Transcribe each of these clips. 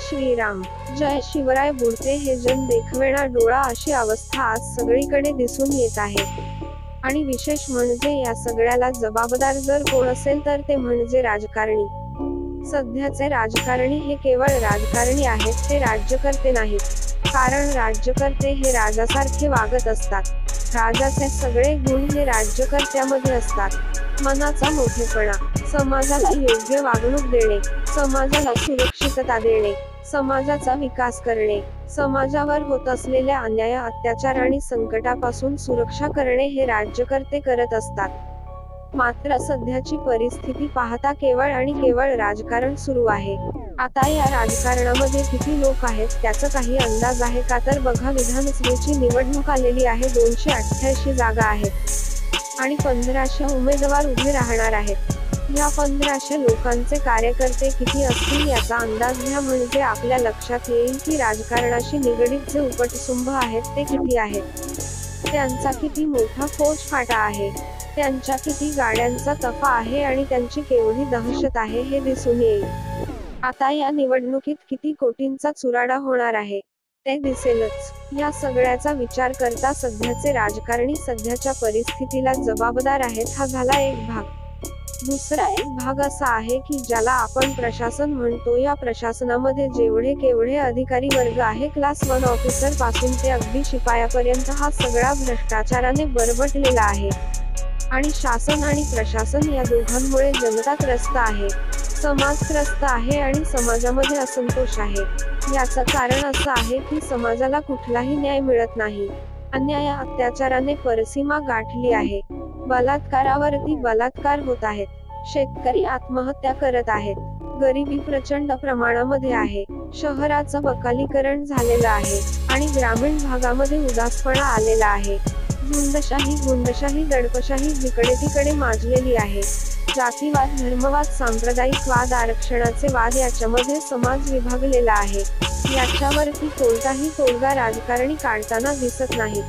श्रीराम, जय शिवराय बुडते हे जन देखवेना डोळा अशी अवस्था आज सगळीकडे दिसून येत आहे। आणि विशेष म्हणजे या सगळ्याला जबाबदार जर कोण असेल तर ते म्हणजे राजकारणी। सध्याचे राजकारणी हे केवळ राजकारणी आहेत, ते राज्यकर्ते नाहीत। कारण राज्यकर्ते हे राजासारखे वागत असतात। राजाचे सगळे गुण हे राज्यकर्त्यामध्ये असतात। मनाचा मोठेपणा, समाजाला योग्य वागणूक देणे, समाजाला सुरक्षितता देणे, समाजाचा विकास करणे, समाजावर होत असलेल्या अन्याय, अत्याचार आणि संकटापासून सुरक्षा करणे हे राज्यकर्ते करत असतात। मात्र सध्याची परिस्थिती पाहता केवळ आणि केवळ राजकारण सुरू आहे। आता या राजकारणामध्ये किती लोक आहेत त्याचा काही अंदाज आहे का? तर बघा, विधानसभेची निवडणूक आलेली आहे। 288 जागा आहेत आणि 1500 उमेदवार उभे राहणार आहेत। या 1500 लोकांचे कार्यकर्ते किती असतील याचा अंदाज घ्या, म्हणजे आपल्या लक्षात येईल की राजकारणाशी निगडीत जे उपटसुंभ आहेत ते किती आहेत, त्यांचा किती मोठा फौजफाटा आहे, त्यांच्या किती गाड्यांचा तफा आहे आणि त्यांची केवढी दहशत आहे हे दिसून येईल। आता या निवडणुकीत किती कोटींचा चुराडा होणार आहे ते दिसेलच। या सगळ्याचा विचार करता सध्याचे राजकारणी सध्याच्या परिस्थितीला जबाबदार आहेत, हा झाला एक भाग। दुसरा एक भाग असा आहे की ज्याला आपण प्रशासन म्हणतो। या प्रशासनामध्ये जेवढे केवढे अधिकारी वर्ग आहे, क्लास 1 ऑफिसर पासून ते अगदी शिपायापर्यंत, हा सगळा भ्रष्टाचाराने बरबटलेला आहे। आणि शासन आणि प्रशासन या दोघांमुळे जनता त्रस्त आहे, समाज त्रस्त आहे आणि समाजामध्ये असंतोष आहे। याचं कारण असं आहे की समाजाला कुठलाही न्याय मिळत नाही। अन्याय अत्याचाराने परसीमा गाठली आहे। बलात्कारावरती बलात्कार होत आहेत, शेतकरी आत्महत्या करत आहेत, गरिबी प्रचंड प्रमाणामध्ये आहे, शहराचं बकालीकरण झालेलं आहे आणि ग्रामीण भागामध्ये उदासपणा आलेला आहे। झुंडशाही, गुंडशाही, दडपशाही जिकडे तिकडे माजलेली आहे। जातीवाद, धर्मवाद, सांप्रदायिक वाद, आरक्षणाचे वाद याच्यामध्ये समाज विभागलेला आहे। याच्यावरती कोणताही तोडगा राजकारणी काढताना दिसत नाही।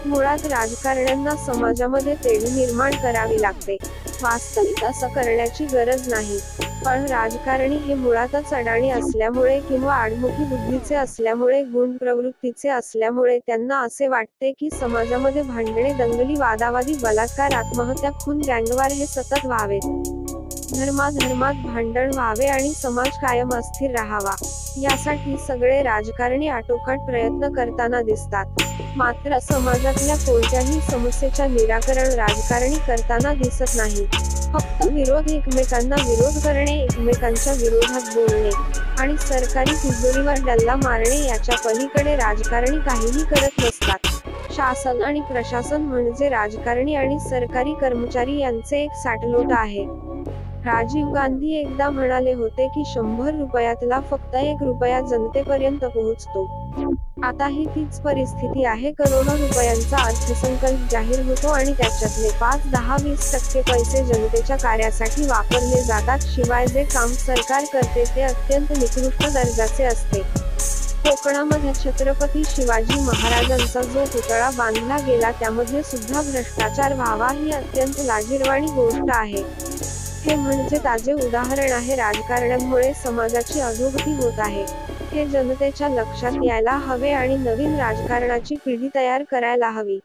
मुळात राजकारण्यांना समाजामध्ये तेढी निर्माण करावी लागते, वास्तविक असं करण्याची गरज नाही। पण राजकारणी हे मुळातच अडाणी असल्यामुळे किंवा आडमुठी बुद्धीचे असल्यामुळे, गुण प्रवृत्तीचे असल्यामुळे त्यांना असे वाटते की समाजामध्ये भांडणे, दंगली, वादावादी, बलात्कार, आत्महत्या, खून, गँगवार हे सतत व्हावेत। धर्मात भांडण व्हावे आणि समाज कायम अस्थिर राहावा, यासाठी सगळे राजकारणी आटोकाट प्रयत्न करताना दिसतात। मात्र समाजातल्या कोणत्याही समस्येच्या निराकरण राजकारणी करताना दिसत नाही। फक्त विरोध, एकमेकांना विरोध करणे, एकमेकांच्या विरोधात बोलणे आणि सरकारी तिजोरीवर डल्ला मारणे, याच्या पलीकडे राजकारणी काहीही करत नसतात। शासन आणि प्रशासन म्हणजे राजकारणी आणि सरकारी कर्मचारी यांचे एक साटलोट आहे। राजीव गांधी एकदा म्हणाले होते की 100 रुपयातला फक्त 1 रुपया जनतेपर्यंत पोहोचतो। आता ही तीच परिस्थिती आहे। करोडो रुपयांचा अर्थसंकल्प जाहीर होतो आणि त्याच्यातले 5, 10, 20% पैसे जनतेच्या कार्यासाठी वापरले जातात। शिवाय जे काम सरकार करते ते अत्यंत निकृष्ट दर्जाचे असते। कोकणामध्ये छत्रपती शिवाजी महाराजांचा जो पुतळा बांधला गेला त्यामध्ये सुद्धा भ्रष्टाचार व्हावा ही अत्यंत लाजिरवाणी गोष्ट आहे। हे म्हणजे ताजे उदाहरण आहे। राजकारण्यांमुळे समाजाची अधोगती होत आहे, हे जनतेच्या लक्षात यायला हवे आणि नवीन राजकारणाची पिढी तयार करायला हवी।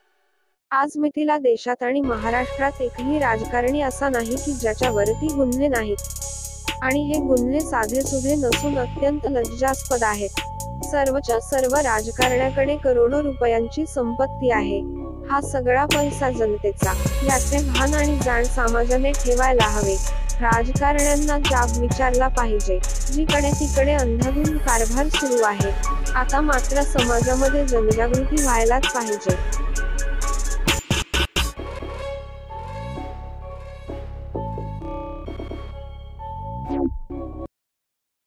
आज मितीला देशात आणि महाराष्ट्रात एकही राजकारणी असा नाही की ज्याच्यावरती गुन्हे नाहीत। आणि हे गुन्हे साधेसुधे नसून अत्यंत लज्जास्पद आहेत। सर्वच्या सर्व राजकारण्याकडे करोडो रुपयांची संपत्ती आहे। हा सगळा पैसा जनतेचा, याचे भान आणि जाण समाजाने ठेवायला हवे। राजकारण्यांना जाब विचारला पाहिजे। जिकडे तिकडे अंधाधुंद कारभार सुरू आहे। आता मात्र समाजामध्ये जनजागृती व्हायलाच पाहिजे।